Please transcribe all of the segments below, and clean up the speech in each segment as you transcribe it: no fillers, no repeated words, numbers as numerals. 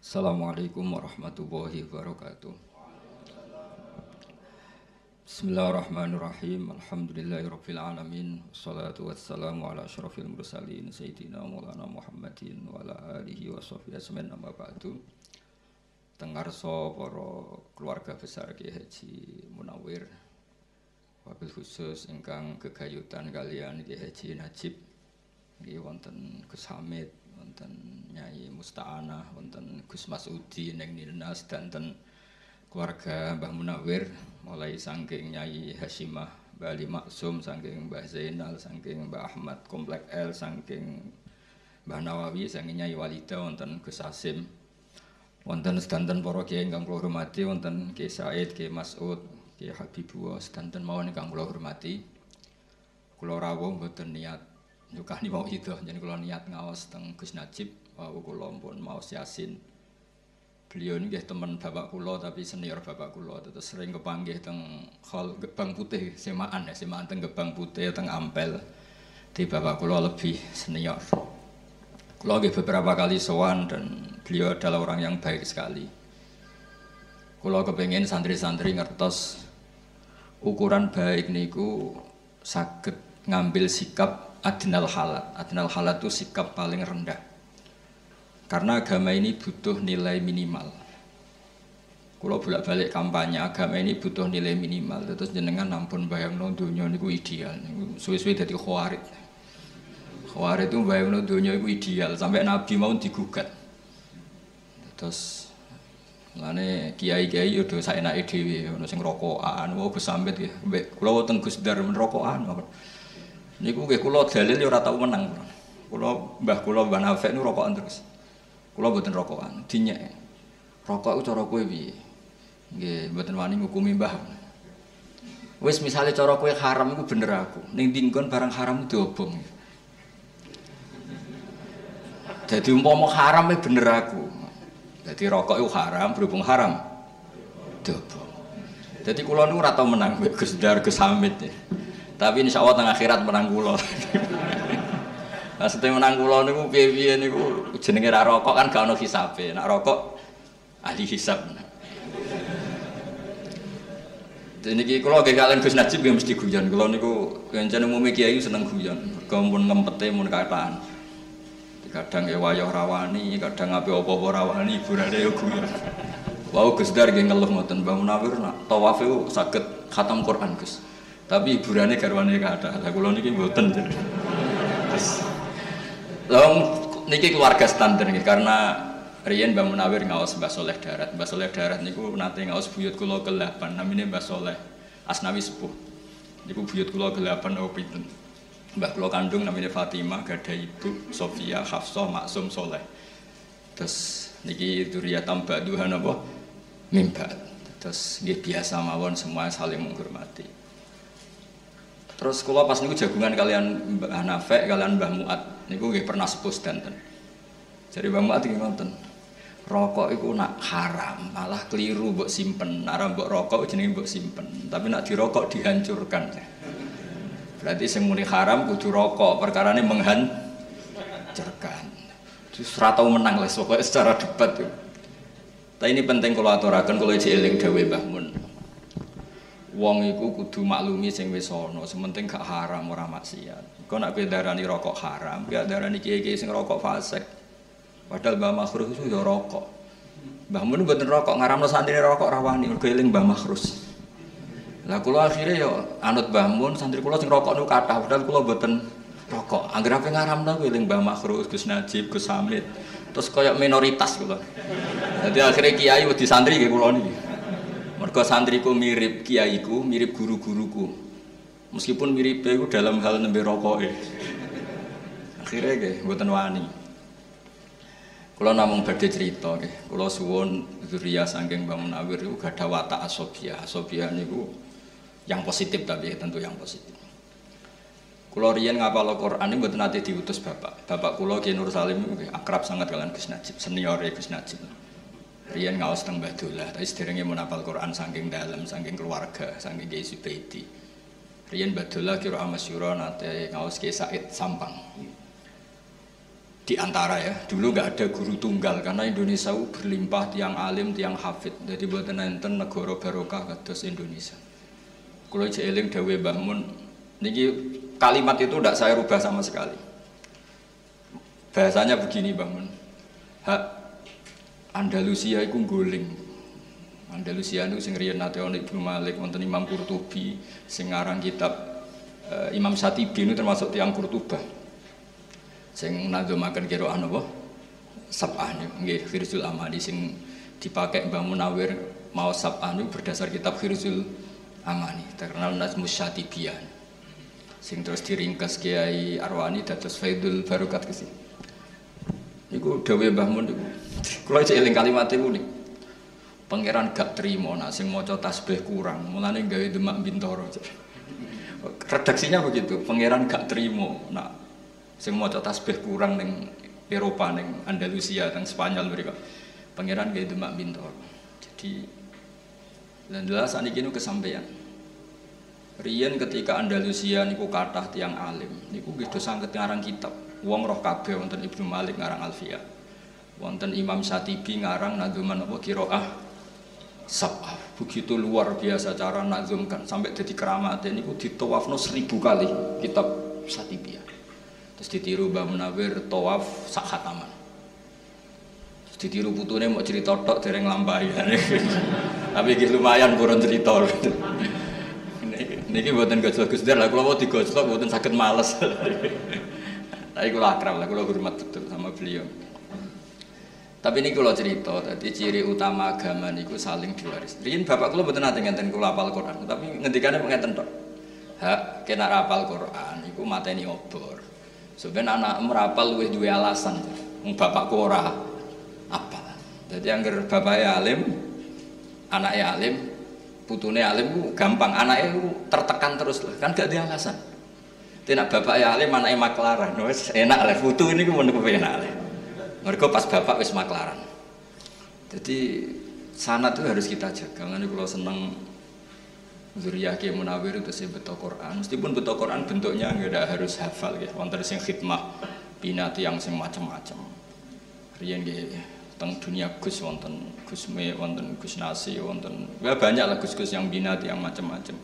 Assalamualaikum warahmatullahi wabarakatuh. Bismillahirrahmanirrahim. Alhamdulillahirabbil alamin. Wassalatu wassalamu ala asyrafil mursalin sayyidina Maulana Muhammadin wa ala alihi washabbihi ajmain amma ba'du. Tengarsa para keluarga besar Kiai Haji Munawir, wabil khusus ingkang gegayutan kalian Kiai Haji Najib, nggih wonten Gus Hamid, wonten Nyai Musta'anah, wonten Gus Masudi ning Nirnas, danten keluarga Mbah Munawir mulai saking Nyai Hasyimah, Mbah Ali Maksum, saking Mbah Zainal, saking Mbah Ahmad Komplek L, saking Mbah Nawawi, saking Nyai Walida, wonten Gus Asim, wonten sedanten para kiai ingkang kula hormati, wonten Kiai Said, Kiai Mas'ud, Kiai Habibullah, sedanten mawon ingkang kula hormati. Kula rawuh mboten niat nyukani mau itu, jadi kula niat ngaos teng Gus Najib, wau kula pun maos Yasin. Beliau ini teman bapak kula tapi senior bapak kula, terus sering kepanggih teng hall Gebang Putih, semaan teng Gebang Putih teng Ampel. Di bapak kula lebih senior. Kula nggih beberapa kali sowan dan beliau adalah orang yang baik sekali. Kula kepengin santri-santri ngertos ukuran baik niku saged ngambil sikap adnal halat. Adnal halat itu sikap paling rendah. Karena agama ini butuh nilai minimal. Kalau bolak-balik kampanye agama ini butuh nilai minimal. Terus jenengan ampun bayangno dunya niku ideal. Suwe-suwe dadi khawarid. Khawarid itu bayangno dunya niku ideal sampai Nabi mau digugat. Terus lane kiai-kiai yo do saenake dhewe ono sing rokokan, wong Gus Samit nggih. Kula wonten Gus Dar rokokan. Niku nggih kula dalil yo ora tau menang. Kula Mbah Nafek niku rokokan terus. Kula mboten rokokan, dinyek. Rokok iku cara kowe piye? Nggih, mboten wani ngukumi Mbah. Wis misale cara kowe haram iku bener aku. Ning dinggon barang haram diobong. Dadi umpama haram bener aku. Dadi rokok iku haram, berhubung haram diobong. Dadi kula niku ora tau menang Gus Dar Gus Hamid. Tapi insyaallah teng akhirat menang kula. Nah, setelah menang kula niku piye-piye niku jenenge ra rokok kan gak ono hisabe. Nek rokok ahli hisab. Dene iki kula nggih kalian Gus Najib nggih mesti guyon. Kula niku kencen umume kiai seneng guyon. Mergo mun ngempete mun kataan. Kadang ya wayah rawani, kadang ape apa-apa rawani, hiburane yo guyon. Wau Gus Dar nggih ngeluh ngoten, Mbah Munawir nak tawaf iku saged khatam Quran, Gus. Tapi hiburane garwane kathah. Lah kula niki mboten. Terus niki keluarga standar nggih karena riyen Mbah Munawir ngaos Mbah Soleh Darat. Mbah Soleh Darat niku nate ngaos buyut kula ke-8 namine Mbah Soleh Asnawi Sepuh. Niku buyut kula ke-8 apa pinten. Mbah kula kandung namine Fatimah, gadah ibu Sofia, Hafsah, Maksum, Soleh. Terus niki dzurriyyah tambah napa? Mimba. Terus nggih biasa mawon semua saling menghormati. Terus kula pas niku jagungan kalian Mbah Nafek, kalian Mbah Muat. Niku nggih pernah sepuh danten. Jadi Mbah Muat iki ngoten. Rokok iku nak haram, malah keliru mbok simpen. Nek mbok rokok jenenge mbok simpen, tapi nak dirokok dihancurkan. Berarti sing muni haram kudu rokok, perkarane menghancurkan. Terus ora tau menang les pokoke secara debat yo. Tapi ini penting kula aturaken, kula iki eling dawuh Mbah Mun. Wong iku kudu maklumi sing wis ana, sementing gak haram ora maksiat. Kok nek kowe darani rokok haram, gak darani kiai-kiai sing rokok fasik. Padahal Mbah Makhrus itu ya rokok. Mbah Mun mboten rokok, ngaramno santrine rokok rawani mergo eling Mbah Makhrus. Lah kula akhire ya anut Mbah Mun, santri kula sing rokok niku kathah, padahal kula mboten rokok. Anggere ape ngaramno kowe eling Mbah Makhrus, Gus Najib, Gus Hamid. Terus koyo minoritas kula. Dadi akhire kiai wedi santri nggih kula niki. Mergo santriku mirip kiaiku, mirip guru-guruku. Meskipun mirip iku dalam hal nembe rokoke. Akhire nggih mboten wani. Kula namung badhe crita nggih. Kula suwun dzurriyyah saking Mbah Munawir iku gadah watak asobiyah. Asobiyah niku yang positif tapi tentu yang positif. Kula riyen ngapal Al-Qur'an niku mboten nate diutus bapak. Bapak kula Ki Nur Salim nggih akrab sangat kalian Gus Najib, senior Gus Najib. Riyen ngaos teng Mbah Dolah, tapi sederenge mun hafal Quran saking dalem, saking keluarga, saking Kiai Subaidi. Riyen Mbah Dolah kira masyhur nate ngaos Ki Said Sampang. Di antara ya, dulu nggak ada guru tunggal karena Indonesia berlimpah tiang alim, tiang hafid. Jadi buatan enten negara barokah kados Indonesia. Kalau jeeling dawe Mbah Mun, niki kalimat itu tidak saya rubah sama sekali. Bahasanya begini Mbah Mun. Hak Andalusia iku ngguling. Andalusia itu sing riyen nate ana Ibnu Malik, wonten Imam Qurtubi, sing aran kitab Imam Syatibi ini termasuk tiang Qurtubah. Sing nadzomaken qiraah napa? Sab'ah nggih Khirzul Amani sing dipakai Mbah Munawir mau Sab'ah niku berdasar kitab Khirzul Amani, terkenal Nazmus Syatibiyah. Sing terus diringkas Kiai Arwani dados Faidul Barokat kesi. Niku dawuh Mbah Mun niku. Kula cek eling kalimat niku niku. Pangeran gak trimo nek sing maca tasbih kurang, mulane gawe Demak Bintoro. Redaksinya begitu, pangeran gak trimo nek sing maca tasbih kurang ning Eropa ning Andalusia teng Spanyol mereka. Pangeran gawe Demak Bintoro. Jadi lan jelas saniki niku kesampaian. Riyen ketika Andalusia niku kathah tiyang alim, niku nggih do sanget ngarang kitab. Wong roh kabeh wonten Ibnu Malik ngarang Alfiyah. Wonten Imam Syatibi ngarang nadzuman apa qiraah Sab'ah. Begitu luar biasa cara nazumkan sampai jadi keramat niku ditawafno 1000 kali kitab Syatibiyah. Terus ditiru Mbah Munawir tawaf sak khataman. Terus ditiru putune mau cerita tok dereng lampahi. Tapi iki lumayan buron cerita. Niki mboten gojlok Gus Dar, lah kula mau digojlok mboten saged males. Tapi kula akrab lah, kula hormat betul sama beliau. Tapi ini kalau cerita, tadi ciri utama agama niku saling diwaris. Riyen bapak kula mboten nate ngenten kula hafal Quran, tapi ngendikane ngeten tok. Hak kena hafal Quran iku mateni obor. Sebenarnya anak merapal luwih duwe alasan. Wong bapakku ora apa. Jadi angger bapaknya alim, anaknya alim, putune alim ku gampang, anaknya ku tertekan terus lah. Kan gak ada alasan. Tidak bapaknya alim, anaknya maklaran. Wes enak lah, putu ini ku menurut enak lah. Mereka pas bapak wis maklaran. Jadi sanad itu harus kita jaga. Karena kalau seneng Zuriyah Kiai Munawir itu sih betul Quran. Meskipun betul Quran bentuknya nggak harus hafal ya. Wonten sing khidmah pinati yang sing macam-macam. Riyen nggih teng dunia Gus wonten Gus Me, wonten Gus Nasi, wonten banyak lah Gus-gus yang binati yang macam-macam.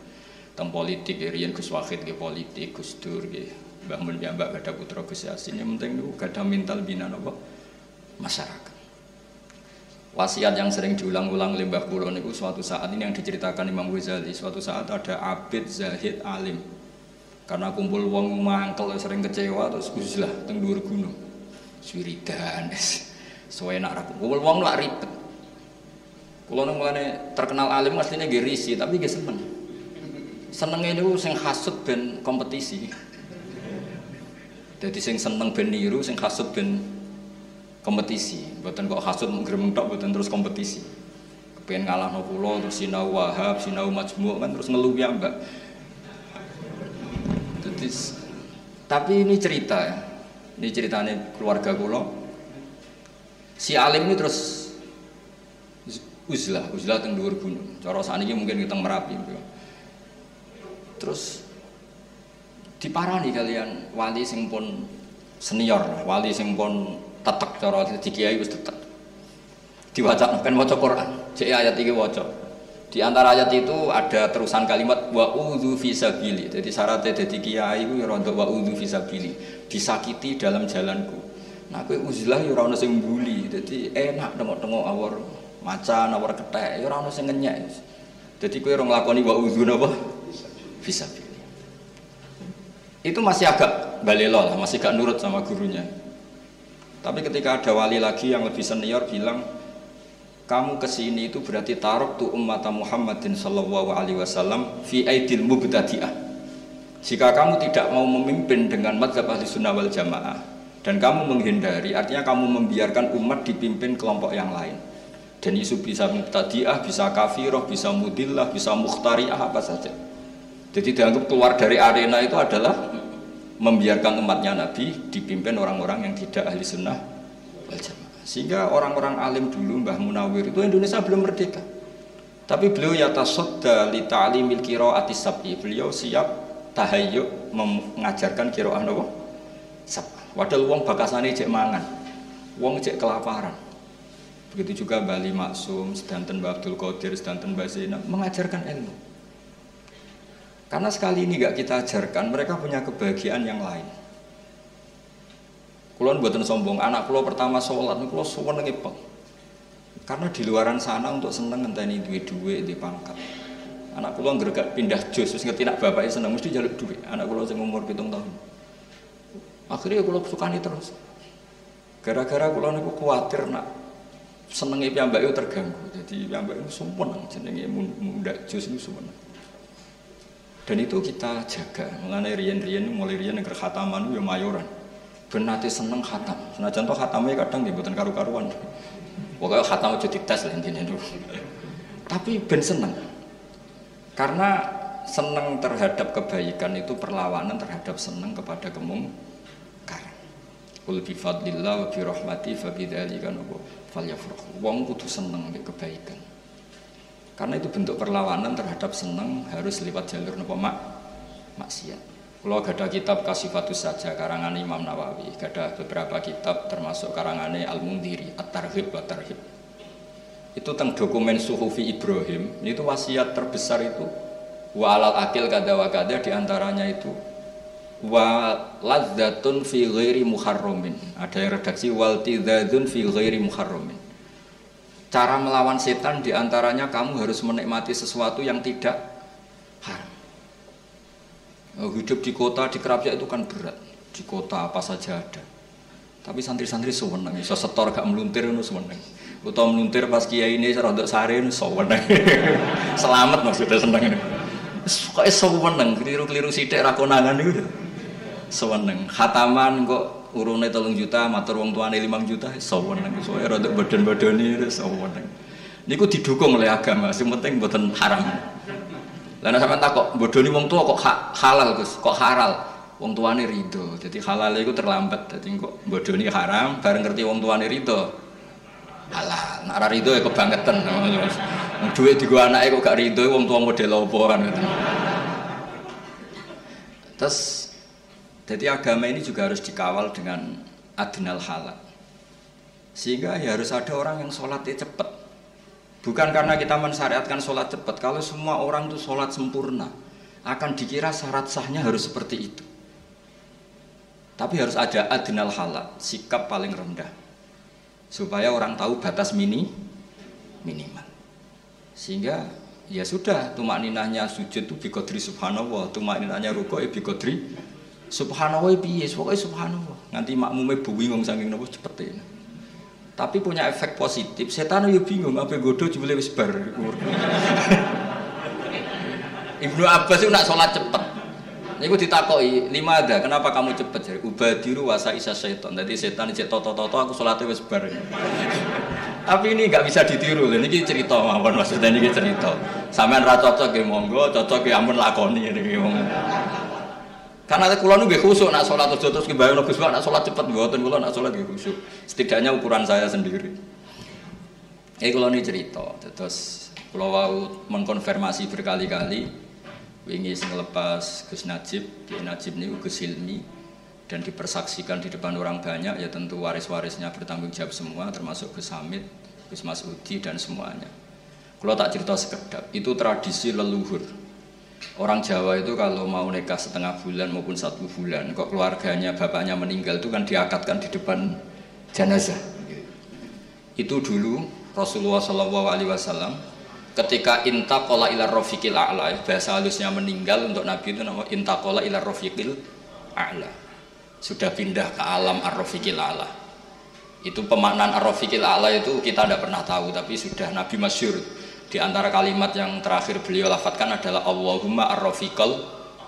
Teng politik riyen Gus Wahid nggih politik, Gus Dur nggih Mbah Mun Mbak gada putra Gus Yasin. Yang penting niku gada mental bina napa masyarakat. Wasiat yang sering diulang-ulang oleh Mbah Kula niku suatu saat ini yang diceritakan Imam Ghazali, suatu saat ada abid zahid alim. Karena kumpul wong mangkel sering kecewa terus uzlah teng dhuwur gunung. Wiridan suwe nak ra kumpul wong lak ribet. Kula nang mulane terkenal alim asline nggih risi tapi nggih seneng. Senenge niku sing hasud ben kompetisi. Dadi sing seneng ben niru, sing hasud ben kompetisi, buatan kok hasud menggerem tok, buatan terus kompetisi. Kepengen ngalahno kula terus sinau Wahab, sinau Majmu' kan terus ngeluh ya Mbak. Tapi ini cerita ya. Ini ceritanya keluarga kula. Si alim ini terus uzlah teng dhuwur gunung. Cara saniki mungkin kita Merapi. Terus diparani kalian wali sing pun senior, wali sing pun tetek cara di kiai wis tetek. Diwaca kan waca Quran. Cek ayat iki waca. Di antara ayat itu ada terusan kalimat wa udzu fisabili. Jadi syaratnya dadi kiai ku ya rontok wa udzu fisabili. Disakiti dalam jalanku. Nah kowe uzlah ya ora ono sing mbuli. Dadi enak tengok-tengok awor macan, awor kethek, ya ora ono sing ngenyek. Dadi kowe ora nglakoni wa udzu napa? Fisabili. Itu masih agak balelo lah, masih gak nurut sama gurunya. Tapi ketika ada wali lagi yang lebih senior bilang, kamu kesini itu berarti tarok tu ummata Muhammadin sallallahu alaihi wasallam fi aidil mubtadi'ah. Jika kamu tidak mau memimpin dengan madzhab ahli sunnah wal jamaah dan kamu menghindari, artinya kamu membiarkan umat dipimpin kelompok yang lain. Dan isu bisa mubtadi'ah, bisa kafirah, bisa mudillah, bisa mukhtari'ah, apa saja. Jadi dianggap keluar dari arena itu adalah membiarkan umatnya Nabi dipimpin orang-orang yang tidak ahli sunnah wal jamaah. Sehingga orang-orang alim dulu Mbah Munawir itu Indonesia belum merdeka, tapi beliau yatasodda li ta'limil qira'atis sab'i. Beliau siap tahayyuk mengajarkan qira'ah napa? Sab'ah. Padahal wong bakasane cek mangan, wong cek kelaparan. Begitu juga Bali Maksum, sedanten Mbak Abdul Qadir, sedanten Mbak Zainab mengajarkan ilmu. Karena sekali ini nggak kita ajarkan, mereka punya kebahagiaan yang lain. Kulon buatan sombong, anak kulo pertama sholat, kulo suwon ngepel. Karena di luaran sana untuk seneng ngenteni duit di pangkat. Anak kulo ngergak pindah jos, terus ngerti nak bapaknya seneng mesti jaluk duit. Anak kulo yang umur 7 tahun. Akhirnya kulo sukani terus. Gara-gara kulo niku kuatir nak senenge piyambake terganggu. Jadi piyambake sumpun jenenge mundak jos niku sumpun. Dan itu kita jaga. Mengenai riyen-riyen mulai riyen nang khataman yo mayoran. Ben nate seneng khatam. Senajan to khatame kadang nggih mboten karu-karuan. Pokoke khatam aja dites lah intine niku. Tapi ben seneng. Karena seneng terhadap kebaikan itu perlawanan terhadap seneng kepada kemungkaran. Qul bi fadlillah wa bi rahmati fa bidzalika falyafrahu. Wong kudu seneng mek kebaikan. Karena itu bentuk perlawanan terhadap seneng harus lewat jalur napa maksiat. Kalau ada kitab Kasifatus Saja karangan Imam Nawawi, ada beberapa kitab termasuk karangannya Al-Mundhiri, At-Targhib wa Tarhib. Itu tentang dokumen Suhufi Ibrahim, itu wasiat terbesar itu wa alal akil kada wa kada, diantaranya itu wa ladzatun fi ghairi muharramin. Ada yang redaksi wal tidzadzun fi ghairi muharramin. Cara melawan setan diantaranya kamu harus menikmati sesuatu yang tidak haram. Hidup di kota, di Kerapia itu kan berat. Di kota apa saja ada. Tapi santri-santri sewenang, bisa setor gak meluntir itu sewenang. Atau meluntir pas kiai ini rodok sare itu sewenang. Selamat maksudnya senang ini. Kok sewenang, keliru-keliru sidik rakonangan itu. Sewenang. Khataman kok urune 3 juta, matur wong tuane 5 juta, sewenang. Soalnya rodok badan-badan itu sewenang. Niku didukung oleh agama, yang penting mboten haram. Lah sampean takok, bodoni wong tua kok halal Gus, kok haral? Wong tuane ridho. Jadi halal itu terlambat. Jadi kok bodoni haram, bareng ngerti wong tuane ridho. Halal. Nek ora ridho ya kebangetan. Duit digo anake kok gak ridho, wong tua model opo kan. Terus jadi agama ini juga harus dikawal dengan adnal halal. Sehingga ya harus ada orang yang sholatnya cepat. Bukan karena kita mensyariatkan sholat cepat. Kalau semua orang itu sholat sempurna, akan dikira syarat sahnya harus seperti itu. Tapi harus ada adnal halal, sikap paling rendah, supaya orang tahu batas minimal. Sehingga ya sudah, tumakninahnya sujud itu biqadri subhanallah, tumakninahnya rukuk ya biqadri subhanallah piye, pokoknya subhanallah. Nanti makmume bingung saking napa cepete. Tapi punya efek positif, setan yo bingung apa godho jebule wis bar. Ibnu Abbas itu nak sholat cepet. Niku ditakoki, "Limada, kenapa kamu cepet?" Jare, "Ubadiru wasa isa setan." Dadi setan cek toto-toto aku sholatnya wis bar. Tapi ini enggak bisa ditiru. Niki cerita mawon, maksudnya niki cerita. Sampeyan ra cocok nggih monggo, cocok nggih ampun lakoni niki wong. Karena kula nu nggih khusuk nak salat terus kebayang Gus nak salat cepet mboten kula nak salat nggih khusuk. Setidaknya ukuran saya sendiri. Kula ni cerita, terus kula wau mengkonfirmasi berkali-kali wingi sing lepas Gus Najib, Ki Najib niku Gus Hilmi dan dipersaksikan di depan orang banyak, ya tentu waris-warisnya bertanggung jawab semua termasuk Gus Hamid, Gus Masudi dan semuanya. Kula tak cerita sekedap, itu tradisi leluhur. Orang Jawa itu kalau mau nikah setengah bulan maupun 1 bulan, kok keluarganya bapaknya meninggal itu kan diakadkan di depan jenazah. Itu dulu Rasulullah SAW ketika intaqala ila rafiqil a'la, bahasa halusnya meninggal untuk Nabi itu nama intaqala ila rafiqil a'la. Sudah pindah ke alam ar-rafiqil a'la. Itu pemaknaan ar-rafiqil a'la itu kita tidak pernah tahu, tapi sudah Nabi masyhur. Di antara kalimat yang terakhir beliau lafadzkan adalah Allahumma ar-rafiqal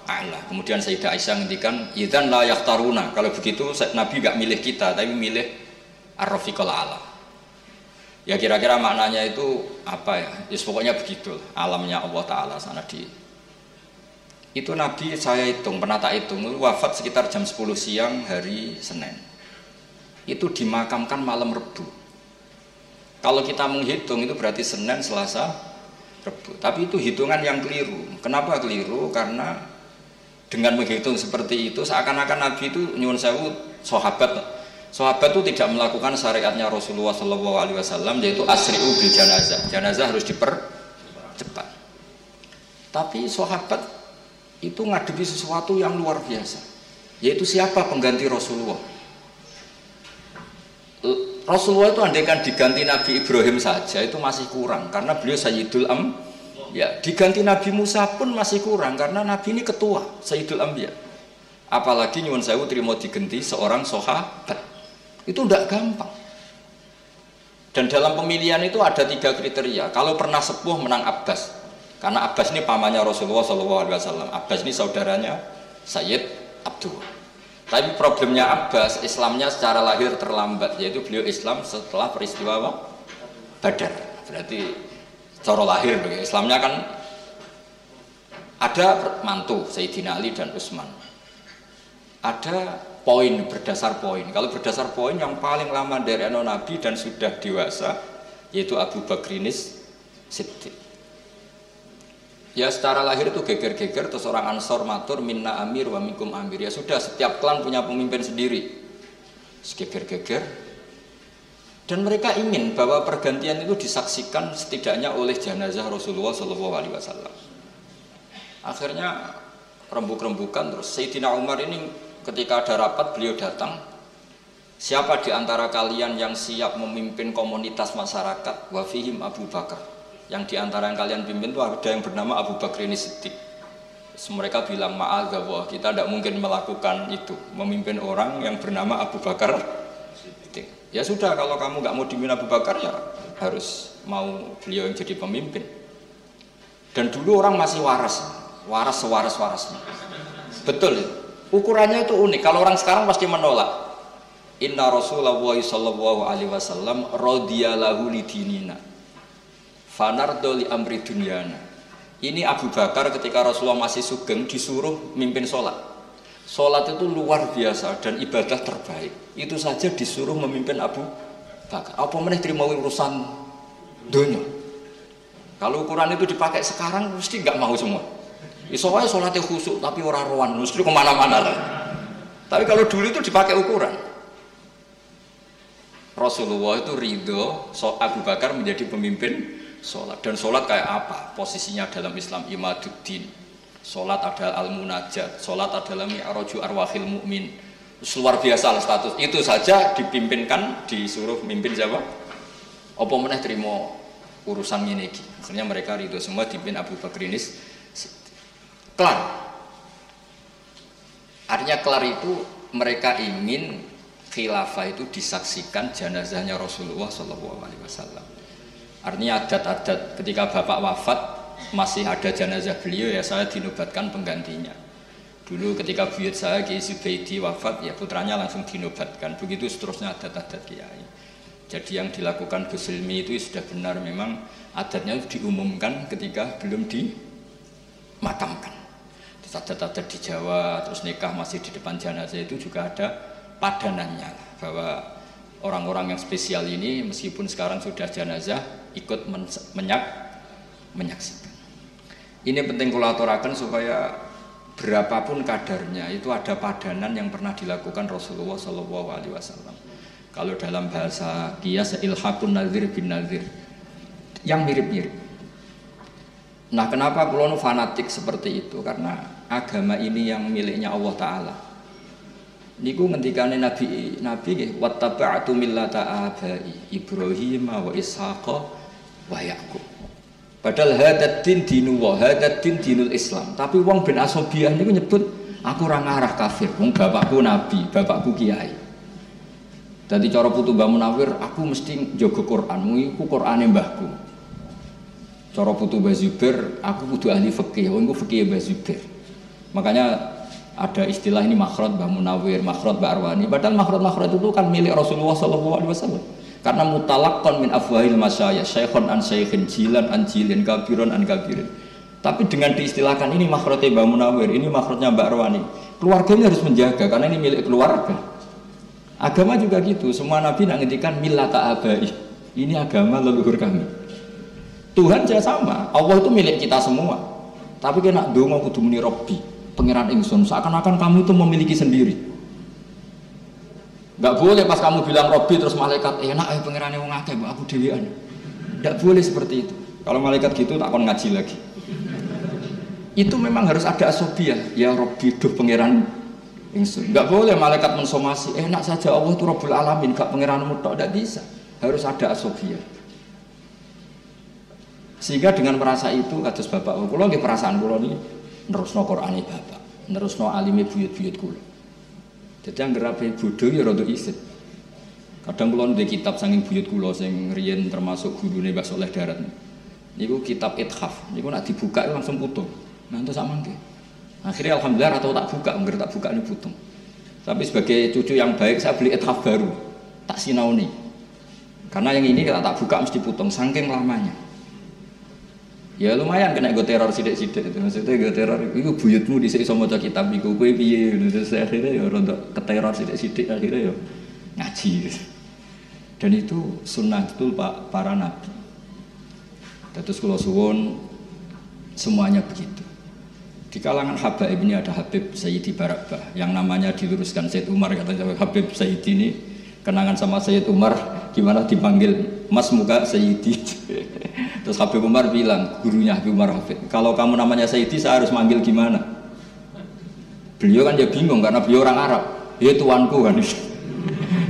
a'la. Kemudian Sayyidah Aisyah ngendikan, "Idzan la yaqtaruna." Kalau begitu Nabi enggak milih kita, tapi milih ar-rafiqal a'la. Ya kira-kira maknanya itu apa ya? Ya pokoknya begitu, alamnya Allah Taala sana di. Itu Nabi saya hitung, pernah tak hitung, wafat sekitar jam 10 siang hari Senin. Itu dimakamkan malam Rebu. Kalau kita menghitung itu berarti Senin, Selasa, Rebu. Tapi itu hitungan yang keliru. Kenapa keliru? Karena Dengan menghitung seperti itu seakan-akan Nabi itu nyuwun sewu sahabat itu tidak melakukan syariatnya Rasulullah SAW, yaitu asri'u bil janazah. Janazah harus dipercepat. Tapi sahabat itu ngadepi sesuatu yang luar biasa, yaitu siapa pengganti Rasulullah. Rasulullah itu andaikan diganti Nabi Ibrahim saja itu masih kurang karena beliau Sayyidul ya, diganti Nabi Musa pun masih kurang karena Nabi ini ketua Sayyidul Anbiya. Apalagi nyuwun sewu terima diganti seorang sahabat. Itu tidak gampang. Dan dalam pemilihan itu ada 3 kriteria. Kalau pernah sepuh menang Abbas. Karena Abbas ini pamannya Rasulullah SAW. Abbas ini saudaranya Sayyid Abdullah. Tapi problemnya Abbas, Islamnya secara lahir terlambat, yaitu beliau Islam setelah peristiwa Badar. Berarti secara lahir Islamnya kan ada mantu Sayyidina Ali dan Utsman. Ada poin, berdasar poin. Kalau berdasar poin yang paling lama dari anak Nabi dan sudah dewasa, yaitu Abu Bakrinis Siddiq. Ya secara lahir itu geger-geger, terus orang Ansor matur minna amir wa minkum amir. Ya sudah, setiap klan punya pemimpin sendiri. Geger-geger. Dan mereka ingin bahwa pergantian itu disaksikan setidaknya oleh jenazah Rasulullah SAW. Akhirnya rembuk-rembukan, terus Sayyidina Umar ini ketika ada rapat beliau datang. Siapa di antara kalian yang siap memimpin komunitas masyarakat? Wa fihim Abu Bakar. Yang diantara yang kalian pimpin itu ada yang bernama Abu Bakrinis Siddiq. Mereka bilang ma'adzallah, kita tidak mungkin melakukan itu, memimpin orang yang bernama Abu Bakar Siddiq. Ya sudah, kalau kamu nggak mau dipimpin Abu Bakar ya harus mau beliau yang jadi pemimpin. Dan dulu orang masih waras sewaras-warasnya. Betul, ukurannya itu unik. Kalau orang sekarang pasti menolak. Inna Rasulullah sallallahu alaihi wasallam radhiyalahu lidinina fanardo li amri dunyana. Ini Abu Bakar ketika Rasulullah masih sugeng disuruh mimpin sholat. Sholat itu luar biasa dan ibadah terbaik. Itu saja disuruh memimpin Abu Bakar. Apa meneh terima urusan dunia. Kalau ukuran itu dipakai sekarang mesti nggak mau semua. Iso wae sholatnya khusyuk tapi ora rohan, mesti kemana-mana lah. Tapi kalau dulu itu dipakai ukuran. Rasulullah itu ridho Abu Bakar menjadi pemimpin sholat. Dan sholat kayak apa? Posisinya dalam Islam imaduddin. Sholat adalah al-munajat, sholat adalah mi'raju arwahil mu'min. Luar biasa lah status. Itu saja dipimpinkan, disuruh mimpin siapa? Apa meneh terima urusan ini. Akhirnya mereka ridho semua dipimpin Abu Bakrinis. Kelar. Artinya kelar itu mereka ingin khilafah itu disaksikan jenazahnya Rasulullah SAW. Artinya adat-adat ketika bapak wafat masih ada jenazah beliau ya saya dinobatkan penggantinya. Dulu ketika buyut saya Kiai Zubaidi wafat ya putranya langsung dinobatkan. Begitu seterusnya adat-adat kiai. Jadi yang dilakukan Gus Ilmi itu sudah benar, memang adatnya diumumkan ketika belum dimakamkan. Terus adat-adat di Jawa terus nikah masih di depan jenazah itu juga ada padanannya bahwa orang-orang yang spesial ini meskipun sekarang sudah jenazah ikut menyaksikan. Ini penting kula aturaken supaya berapapun kadarnya itu ada padanan yang pernah dilakukan Rasulullah SAW. Kalau dalam bahasa qiyas ilhaqun nazir bin nazir yang mirip-mirip. Nah, kenapa kula fanatik seperti itu? Karena agama ini yang miliknya Allah Ta'ala. Niku ngendikane Nabi nggih wattaba'tu millata abai Ibrahim wa Ishaq wa Yaqub. Padahal hadat din dinullah, hadat din dinul Islam. Tapi wong ben asobiah niku nyebut aku ora ngarah kafir. Wong bapakku nabi, bapakku kiai. Dadi cara putu Mbah Munawir, aku mesti njaga Quran, iku Qurane mbahku. Cara putu Mbah Zubair, aku kudu ahli fikih, wong iku fikih Mbah Zubair. Makanya ada istilah ini makhraj Mbah Munawir, makhraj Mbah Arwani. Padahal makhraj itu kan milik Rasulullah SAW. Karena mutalaqqan min afwahil masyayikh, syaikhun an syaikhin, jilan an jilin, kabirun an kabirin. Tapi dengan diistilahkan ini makhrajnya Mbah Munawir, ini makhrajnya Mbah Arwani. Keluarganya harus menjaga karena ini milik keluarga. Agama juga gitu, semua nabi nak ngendikan millata abai. Ini agama leluhur kami. Tuhan juga sama, Allah itu milik kita semua. Tapi kena donga kudu muni Rabbi. pangeran ingsun, seakan-akan kamu itu memiliki sendiri. Enggak boleh pas kamu bilang Robbi terus malaikat enak pangerane wong akeh mbok aku dhewean. Enggak boleh seperti itu. Kalau malaikat gitu tak akan ngaji lagi. Itu memang harus ada asobiah. Ya Robbi duh pangeran ingsun. Enggak boleh malaikat mensomasi enak saja Allah itu Rabbul Alamin, gak pangeranmu tok, enggak bisa. Harus ada asobiah. Sehingga dengan merasa itu kados bapak kula nggih perasaan kula niki nerusno Qur'ane bapak, nerusno alime buyut-buyut kula. Dadi anggere ape bodho ya rada isin. Kadang kula ndek kitab saking buyut kula sing riyen termasuk gurune Mbah Saleh Darat. Niku kitab Ithaf, niku nek dibuka langsung putung. Ngantos sak mangke. Akhirnya alhamdulillah atau tak buka, anggere tak buka ini putung. Tapi sebagai cucu yang baik saya beli Ithaf baru, tak sinauni. Karena yang ini kalau tak buka mesti putung, saking lamanya. Ya lumayan kena gue teror sidik-sidik itu, maksudnya gue teror itu buyutmu di sini sama maca kitab iku kowe piye terus akhirnya ya rontok keteror sidik-sidik akhirnya ya ngaji gitu. Dan itu sunnah itu Pak para nabi. Terus kalau suwon semuanya begitu. Di kalangan habaib ini ada Habib Sayyidi Barakbah yang namanya diluruskan Sayyid Umar, katanya Habib Sayyidi ini kenangan sama Sayyid Umar gimana dipanggil Mas muka Sayyidi. Terus Habib Umar bilang, gurunya Habib Umar Hafid, kalau kamu namanya Sayyidi saya harus manggil gimana? Beliau kan ya bingung karena beliau orang Arab. Ya tuanku kan.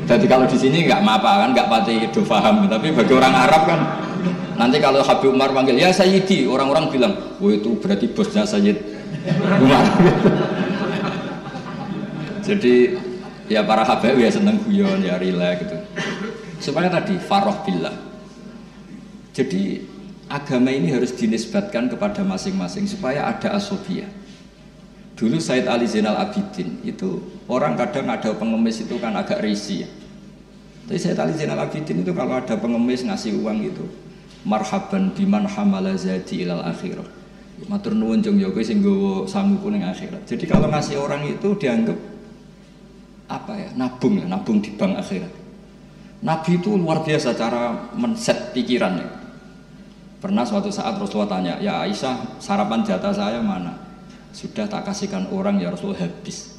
Jadi kalau di sini nggak apa kan, nggak pati do paham. Tapi bagi orang Arab kan, nanti kalau Habib Umar manggil ya Sayyidi, orang-orang bilang, oh itu berarti bosnya Sayyid Umar. Jadi ya para habaib ya seneng guyon ya rileks gitu. Supaya tadi faroh billah. Jadi agama ini harus dinisbatkan kepada masing-masing supaya ada asobiah. Dulu Said Ali Zainal Abidin itu orang kadang ada pengemis itu kan agak risih ya. Tapi Said Ali Zainal Abidin itu kalau ada pengemis ngasih uang itu marhaban biman hamala zadi ilal akhirah. Matur nuwun jeng yo kowe sing nggawa sanguku ning akhirat. Jadi kalau ngasih orang itu dianggap apa ya? Nabung ya, nabung di bank akhirat. Nabi itu luar biasa cara men-set pikirannya. Pernah suatu saat Rasulullah tanya, ya Aisyah sarapan jatah saya mana? Sudah tak kasihkan orang ya Rasulullah habis.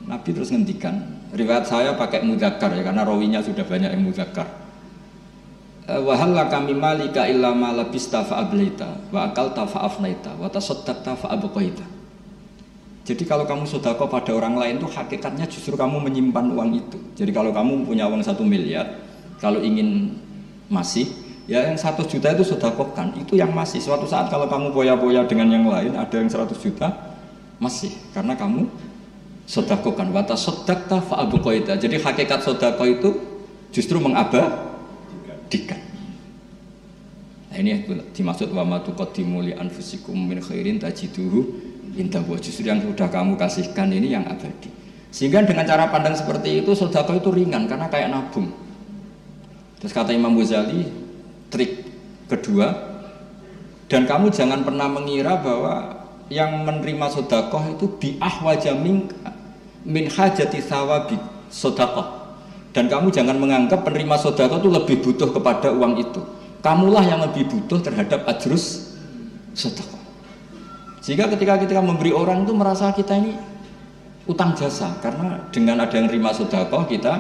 Nabi terus ngendikan, riwayat saya pakai mudzakkar ya karena rawinya sudah banyak yang mudzakkar. Wa hal laka mimmalika illa ma labista fa ablaita wa akalta fa afnaita wa tasaddaqta fa abqaita. Jadi kalau kamu sedekah pada orang lain itu hakikatnya justru kamu menyimpan uang itu. Jadi kalau kamu punya uang 1 miliar, kalau ingin masih ya yang 1 juta itu sedekahkan, itu yang masih. Suatu saat kalau kamu boya-boya dengan yang lain, ada yang 100 juta masih, karena kamu sedekahkan. Wa tasaddaqta fa abqaita. Jadi hakikat sedekah itu justru mengabadikan. Nah ini dimaksud wa ma tuqaddimu li anfusikum min khairin tajiduhu indahu. Justru yang sudah kamu kasihkan ini yang abadi. Sehingga dengan cara pandang seperti itu sedekah itu ringan karena kayak nabung. Terus kata Imam Ghazali, trik kedua, dan kamu jangan pernah mengira bahwa yang menerima sedekah itu bi'ahwaja min hajati thawabi sedekah. Dan kamu jangan menganggap penerima sedekah itu lebih butuh kepada uang itu. Kamulah yang lebih butuh terhadap ajrus sedekah. Sehingga ketika kita memberi orang itu merasa kita ini utang jasa, karena dengan ada yang terima sedekah kita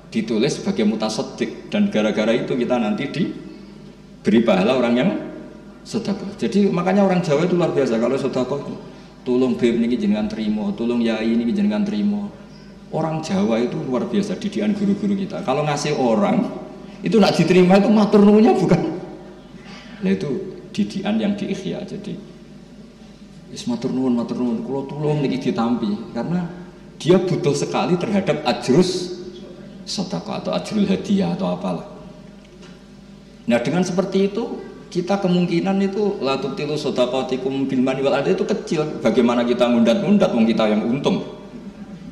ditulis sebagai mutasaddiq, dan gara-gara itu kita nanti diberi pahala orang yang sedekah. Jadi makanya orang Jawa itu luar biasa kalau sedekah itu, tolong beb niki jenengan terima, tolong yai niki jenengan terima. Orang Jawa itu luar biasa didikan guru-guru kita. Kalau ngasih orang itu nak diterima itu matur nuwunnya bukan. Nah itu didikan yang diikhya. Jadi wis matur nuwun, kula tulung niki ditampi karena dia butuh sekali terhadap ajrus sedekah atau ajrul hadiah atau apalah. Nah dengan seperti itu kita kemungkinan itu la tubtilu shadaqatikum bil mani wal adha itu kecil. Bagaimana kita ngundat-ngundat wong kita yang untung.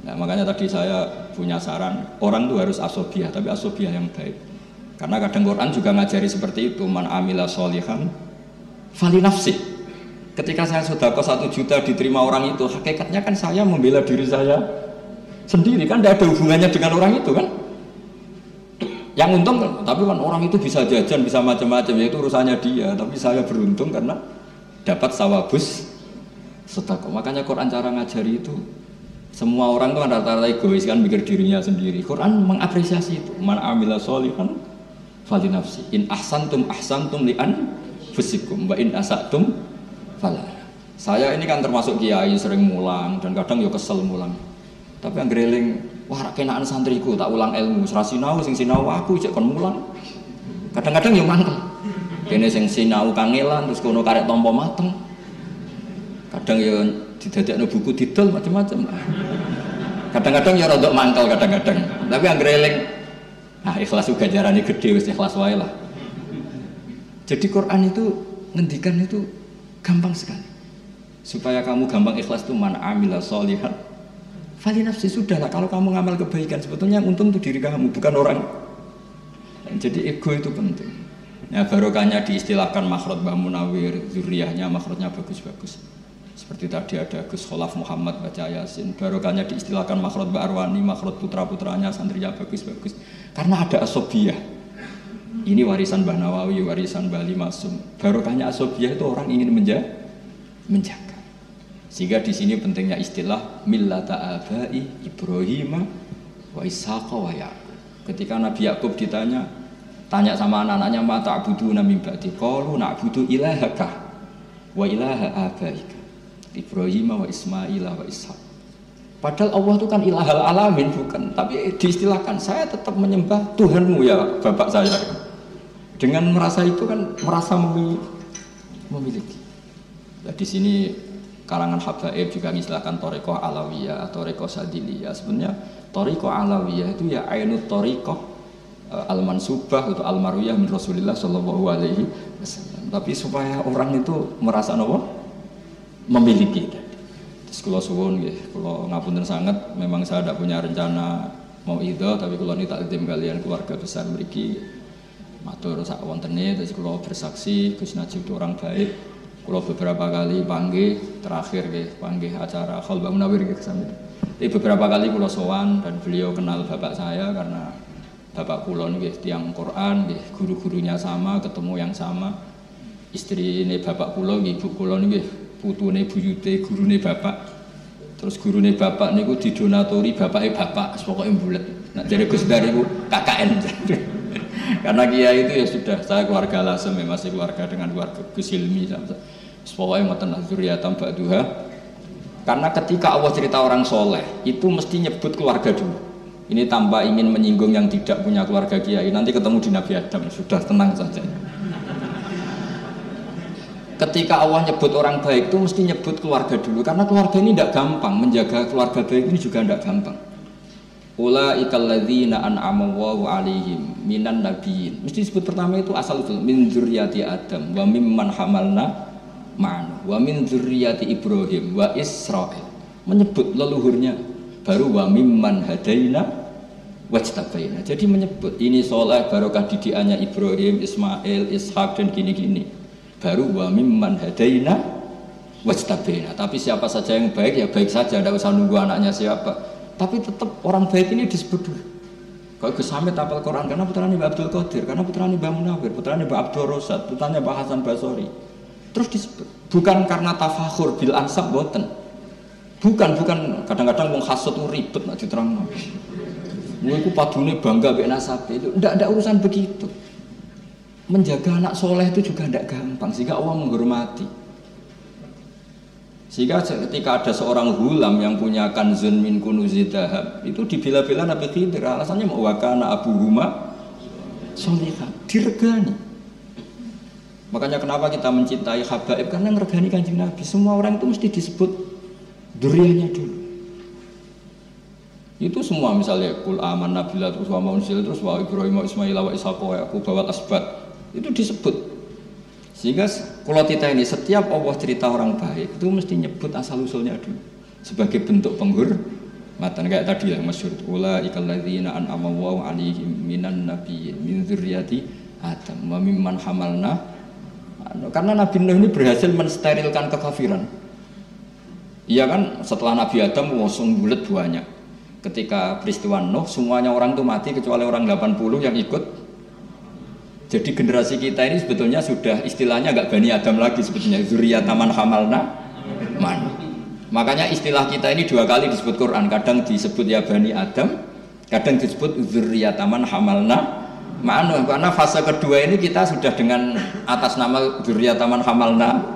Nah makanya tadi saya punya saran, orang itu harus asobiah, tapi asobiah yang baik. Karena kadang Quran juga ngajari seperti itu, man amila sholihan fali nafsi. Ketika saya sedekah 1 juta diterima orang itu, hakikatnya kan saya membela diri saya sendiri, kan tidak ada hubungannya dengan orang itu kan. Yang untung, tapi kan orang itu bisa jajan, bisa macam-macam, yaitu urusannya dia. Tapi saya beruntung karena dapat sawabus Sedekah. Makanya Quran cara ngajari itu semua orang tuh rata-rata egois kan mikir dirinya sendiri. Quran mengapresiasi itu. Man amila sholihan fali nafsi. In ahsantum li anfusikum wa in asatum fala. Saya ini kan termasuk kiai sering mulang dan kadang yo kesel mulang. Tapi yang greling, wah rak kenaan santriku tak ulang ilmu, ora sinau sing sinau aku cek kon mulang. Kadang-kadang yo mangkel. Kene sing sinau kangelan terus kono karek tampa mateng. Kadang yo didadekno buku didol macam-macam. Kadang-kadang ya rodok mangkel kadang-kadang. Tapi yang greling ikhlas juga jarane gede wis ikhlas wae lah. Jadi Quran itu ngendikan itu gampang sekali. Supaya kamu gampang ikhlas itu man amila sholihan fali nafsi, sudah lah kalau kamu ngamal kebaikan sebetulnya yang untung itu diri kamu bukan orang. Jadi ego itu penting. Ya barokahnya diistilahkan makhraj Mbah Munawir, zuriyahnya makhrajnya bagus-bagus. Seperti tadi ada Gus Kholaf Muhammad baca Yasin, barokahnya diistilahkan makhraj Mbak Arwani, makhraj putra-putranya santrinya bagus-bagus. Karena ada asobiyah. Ini warisan Mbah Nawawi, warisan Mbah Ali Masum. Barokahnya asobiyah itu orang ingin menjaga. Sehingga di sini pentingnya istilah millata abai Ibrahim wa Ishaq wa Yaqub. Ketika Nabi Yakub tanya sama anak-anaknya ma ta'buduna min ba'di qalu na'budu ilahaka wa ilaha abaika Ibrahim wa Ismail wa Ishaq. Padahal Allah itu kan ilahal alamin bukan, tapi diistilahkan saya tetap menyembah Tuhanmu ya bapak saya. Dengan merasa itu kan merasa memiliki. Nah, di sini kalangan habaib juga mengistilahkan Thariqah Alawiyah atau Thariqah Sadiliyah. Sebenarnya Thariqah Alawiyah itu ya ainut Thariqah al-mansubah atau al-marwiyah min Rasulillah sallallahu alaihi wasallam. Tapi supaya orang itu merasa apa? Memiliki. Terus kula suwun nggih, kula ngapunten sangat, memang saya tidak punya rencana mau idho, tapi kula ini takdim kalian keluarga besar mriki. Matur sak wontene, terus kula bersaksi Gus Najib itu orang baik. Kula beberapa kali panggih, terakhir nggih panggih acara Khalbah Munawir nggih kesami. Tapi beberapa kali kula sowan dan beliau kenal bapak saya karena bapak kula nggih tiyang Quran nggih, guru-gurunya sama, ketemu yang sama. Istrine bapak kula nggih, ibu kula nggih, putune buyute gurune bapak. Terus gurune bapak niku didonatori bapake bapak, pokoke mbulet. Nek jare Gus Dar iku KKN. Karena kiai itu ya sudah saya keluarga lasem ya, masih keluarga dengan keluarga Gus Hilmi. Pokoknya ngoten zuriyatam ba'duha. Karena ketika Allah cerita orang soleh itu mesti nyebut keluarga dulu. Ini tanpa ingin menyinggung yang tidak punya keluarga kiai. Nanti ketemu di Nabi Adam, sudah tenang saja. Ketika Allah nyebut orang baik itu mesti nyebut keluarga dulu. Karena keluarga ini tidak gampang, menjaga keluarga baik ini juga tidak gampang. Ulaikal ladzina an'ama Allahu 'alaihim minan nabiyyin. Mesti disebut pertama itu asal usul min dzurriyyati Adam wa mimman hamalna ma'an wa min dzurriyyati Ibrahim wa Israil. Menyebut leluhurnya, baru wa mimman hadaina wajtabaina. Jadi menyebut ini soleh barokah didikannya Ibrahim, Ismail, Ishak dan gini-gini. Baru wa mimman hadaina wajtabaina. Tapi siapa saja yang baik ya baik saja, tidak usah nunggu anaknya siapa. Tapi tetap orang baik ini disebut dulu. Kalau Gus Hamid hafal Quran karena putranya Mbak Abdul Qadir, karena putranya Mbak Munawir, putranya Mbak Abdul Rosad, putranya Mbak Hasan Basori. Terus disebut. Bukan karena tafakhur bil ansab boten. Bukan kadang-kadang wong hasud ribet nak diterangno. Iku padune bangga mbek nasabe itu ndak urusan begitu. Menjaga anak soleh itu juga ndak gampang sehingga Allah menghormati. Sehingga ketika ada seorang hulam yang punya kanzun min kunuzid dhahab itu dibela-bela Nabi Khidir, alasannya mau wakana abuhuma sholihah, diregani. Makanya kenapa kita mencintai habaib, karena ngeregani Kanjeng Nabi. Semua orang itu mesti disebut duriyahnya dulu. Itu semua misalnya kul amanna billah terus wa unsil terus wa Ibrahim wa Ismail wa Ishaq wa Yaqub wa asbat itu disebut. Sehingga kalau kita ini setiap Allah cerita orang baik itu mesti nyebut asal usulnya dulu sebagai bentuk penghormatan kayak tadi yang masyhur ulaikal ladzina an'ama Allahu 'alaihim minan nabiyyin min dzurriyyati Adam wa mimman hamalna. Karena Nabi Nuh ini berhasil mensterilkan kekafiran. Iya kan setelah Nabi Adam ngosong bulat banyak. Ketika peristiwa Nuh semuanya orang itu mati kecuali orang 80 yang ikut. Jadi generasi kita ini sebetulnya sudah istilahnya agak Bani Adam lagi sebetulnya zuriyat man hamalna man. Makanya istilah kita ini 2 kali disebut Quran, kadang disebut ya Bani Adam, kadang disebut dzurriyyataman hamalna ma'anu. Karena fase kedua ini kita sudah dengan atas nama dzurriyyataman hamalna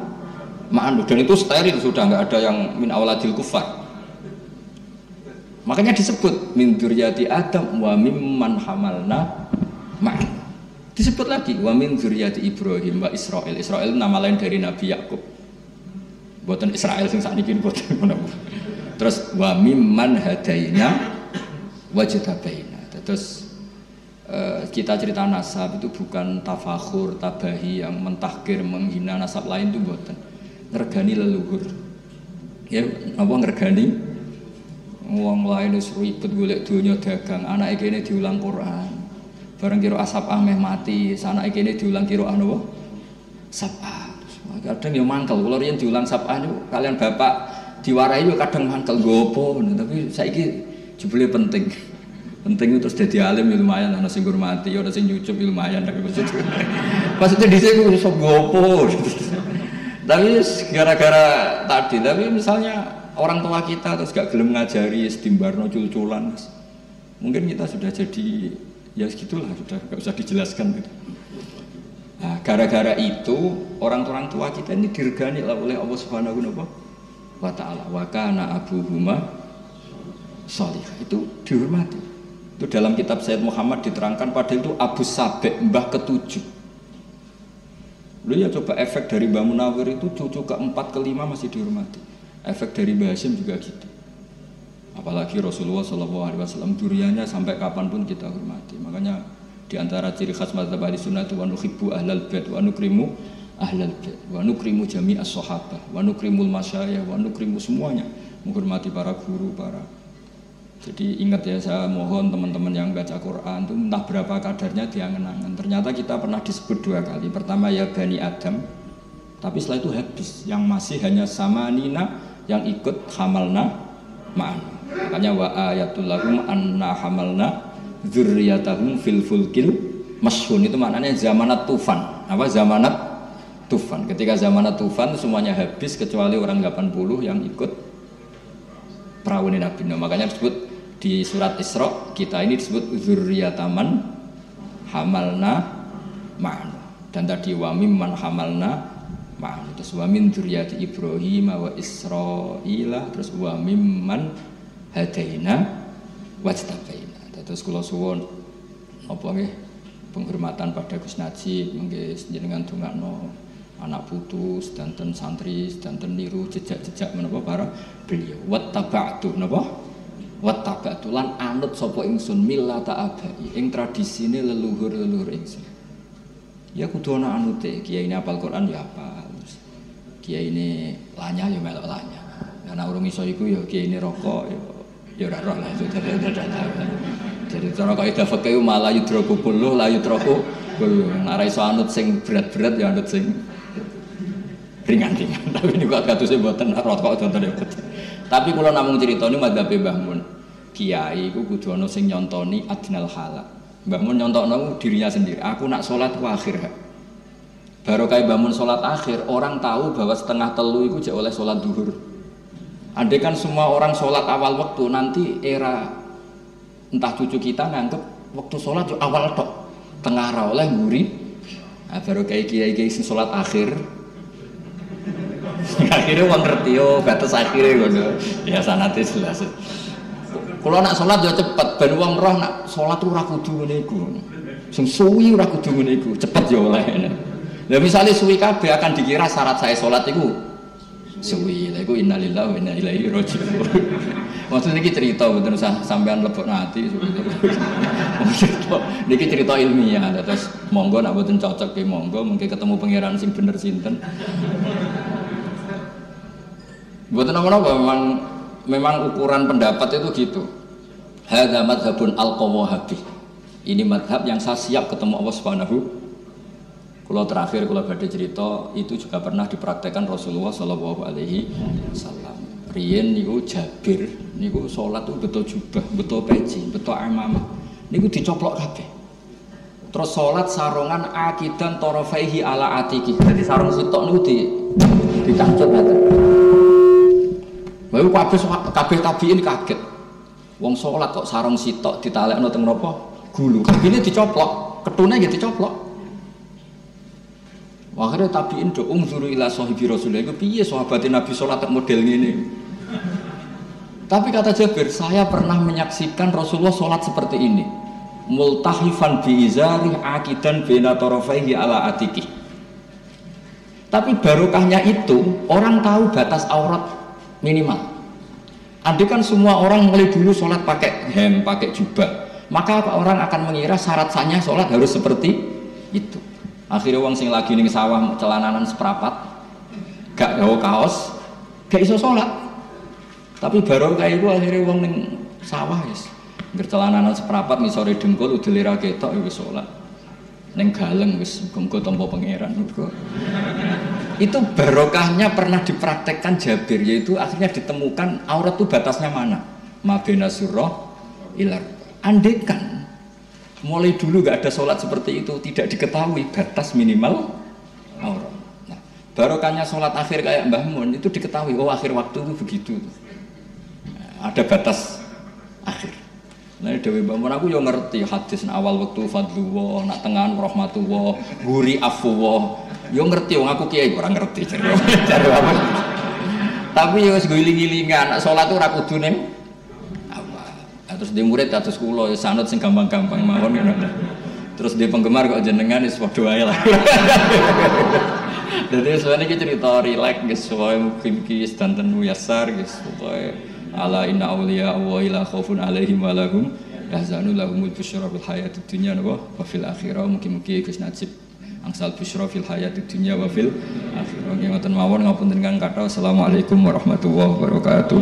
ma'anu, dan itu steril, sudah nggak ada yang min auladil kufar. Makanya disebut min dzurriyyati Adam wa mimman hamalna ma'anu. Disebut lagi wa min dzurriyyati Ibrahim wa Israil. Israil nama lain dari Nabi Yakub. Buatan Israel sing sakniki boten ngono. Terus wa mimman hadaina wajtabaina. Terus kita cerita nasab itu bukan tafakhur, tabahi yang mentahkir, menghina nasab lain itu boten. Ngergani leluhur. Ya, apa ngergani wong lain wis ribet golek donya dagang, anake kene diulang Quran. Bareng kira asap ameh mati, sanake kene diulang kira napa? Sabah. Kadang ya mangkel, kalau riyen diulang sab'ah niku kalian bapak diwarai yo kadang mangkel gopo, tapi saiki jebule penting. Penting itu terus dadi alim ya lumayan, ana sing ngurmati, ana sing nyucup ya lumayan, tapi maksudnya dhisik ku iso gopo. Tapi gara-gara tadi, tapi misalnya orang tua kita terus gak gelem ngajari sedimbarno cul-culan. Mungkin kita sudah jadi ya segitulah, sudah gak usah dijelaskan gitu. Nah, gara-gara itu orang-orang tua kita ini diregani oleh Allah Subhanahu wa Ta'ala. Wa kana abuhuma sholihah, itu dihormati. Itu dalam kitab Sayyid Muhammad diterangkan, pada itu Abu Sabek, mbah ke-7. Lu ya coba efek dari Mbah Munawir itu cucu ke-4 ke-5 masih dihormati. Efek dari Mbah Hasyim juga gitu. Apalagi Rasulullah SAW duriannya sampai kapanpun kita hormati. Makanya di antara ciri khas mazhab Ahlussunnah itu wa nuhibbu ahlal bait wa nukrimu ahlal bait wa nukrimu jami'as sahabah wa nukrimul masyayikh wa nukrimu semuanya, menghormati para guru, para. Jadi ingat ya, saya mohon teman-teman yang baca Quran itu entah berapa kadarnya diangen-angen. Ternyata kita pernah disebut 2 kali. Pertama ya Bani Adam, tapi setelah itu habis. Yang masih hanya sama Nina yang ikut hamalna ma'an. Makanya wa ayatul lahum anna hamalna dzurriyyatahum fil fulkil mashhun, itu maknanya zamanat tufan. Apa zamanat tufan? Ketika zamanat tufan semuanya habis kecuali orang 80 yang ikut perahu Nabi Nuh. Makanya disebut di surat Isra kita ini disebut dzurriyyataman hamalna ma'an. Dan tadi wa mimman hamalna ma'an. Terus wa min dzurriyyati Ibrahim wa Israila, terus wa mimman hadaina wajtabaina. Terus kula suwun apa nggih penghormatan pada Gus Najib, nggih jenengan dongakno anak putu sedanten santri sedanten niru jejak-jejak menapa para beliau. Wattaba'tu napa? Wattaba'tu lan anut sapa ingsun millata abai ing tradisine leluhur-leluhur ingsun. Ya kudu ana anute, kiai ini hafal Quran ya hafal. Kiai ini lanyah ya melok lanyah. Ana urung iso iku ya kiai ini rokok ya ora roh lah itu. Jadi cara kaidah fikih malah yudraku kullu la yudraku kullu. Nek iso anut sing berat-berat ya anut sing ringan-ringan. Tapi niku katuse mboten rokok contohnya betul. Tapi kula namung critani madzhabe Mbah Mun. Kiai iku kudu ana sing nyontoni adnal halal. Mbah Mun nyontokno dirinya sendiri. Aku nak salat ku akhir. Baru kayak Mbah Mun salat akhir, orang tahu bahwa setengah telu iku jek oleh salat zuhur. Andai kan semua orang sholat awal waktu, nanti era entah cucu kita nganggep waktu sholat itu awal tok, tengah ra oleh nguri. Nah, baru kayak kiai sing sholat akhir. Akhirnya wong ngerti yo batas akhire ngono. Ya sanate jelas. Kalau nak sholat ya cepet, ben wong roh nak sholat ora kudu ngene iku. Sing suwi ora kudu ngene iku, cepet ya oleh. Lah misale suwi kabeh akan dikira syarat saya sholat iku suwi, lha iku innalillahi wa inna ilaihi raji'un. Maksudnya ini cerita betul sampean lebok hati. Niki cerita ilmiah, terus monggo nak boten cocok ke monggo, mungkin ketemu pangeran sing bener sinten. Boten apa-apa, memang ukuran pendapat itu gitu. Hadza madzhabun al-qawahabi. Ini madhab yang saya siap ketemu Allah Subhanahu. Kalau terakhir kalau badhe cerita itu juga pernah dipraktekkan Rasulullah Shallallahu Alaihi Wasallam. Riyen niku Jabir niku sholat tuh betul jubah, betul peci, betul imamah. Niku dicoplok kabeh. Terus sholat sarongan akidan torofaihi ala atiki. Jadi sarung sitok niku dicangcut ngaten. Bae kabeh tabiin kaget. Wong salat kok sarung sitok ditalekno teng napa? Gulu. Kabine dicoplok, ketune nggih dicoplok. Akhirnya tabiin do ungzuru ila sahibi Rasulullah itu piye sahabatin Nabi salat model ngene. Tapi kata Jabir, saya pernah menyaksikan Rasulullah salat seperti ini. Multahifan bi izari akidan baina tarafaihi ala atiki. Tapi barokahnya itu orang tahu batas aurat minimal. Andai kan semua orang mulai dulu sholat pakai hem, pakai jubah, maka orang akan mengira syarat sahnya sholat harus seperti itu. Akhirnya orang sing lagi ning sawah celananan seperapat, gak gawa kaos, gak iso sholat. Tapi barokah itu akhirnya orang ning sawah guys. Gercelananan seperapat ngisore dengkul udah lira ketok wis salat. Ning galeng wis muga tampa pangeran. Itu barokahnya pernah dipraktekkan Jabir, yaitu akhirnya ditemukan aurat itu batasnya mana? Mabena surah ilar. Andekan mulai dulu gak ada sholat seperti itu, tidak diketahui batas minimal aurat. Nah, barokahnya sholat akhir kayak Mbah Mun itu diketahui, oh akhir waktu itu begitu. Nah, ada batas akhir. Nah, Dewi Mbah aku yo ngerti hadis awal waktu fadlullah, nak tengahan rahmatullah, guri afwullah. Yo ngerti wong aku kiai ora ngerti jare apa. Tapi yo wis giling-gilingan, nak salat ora kudu ning awal. Terus dia murid atus kula yo sanut sing gampang-gampang mawon ngono. Terus dia penggemar kok jenengan wis padha wae lah. Dadi soalnya iki cerita rileks guys, pokoke mungkin iki danten muyasar guys, pokoke ala inna auliya wa la khaufun alaihim wa lahum yahzanun lahumul busyra fil hayatid dunya wa fil akhirah. Mugi-mugi Gus Najib angsal busyra fil hayatid dunya wa fil akhirah. Ngoten mawon ngapunten kang kathah. Assalamualaikum warahmatullahi wabarakatuh.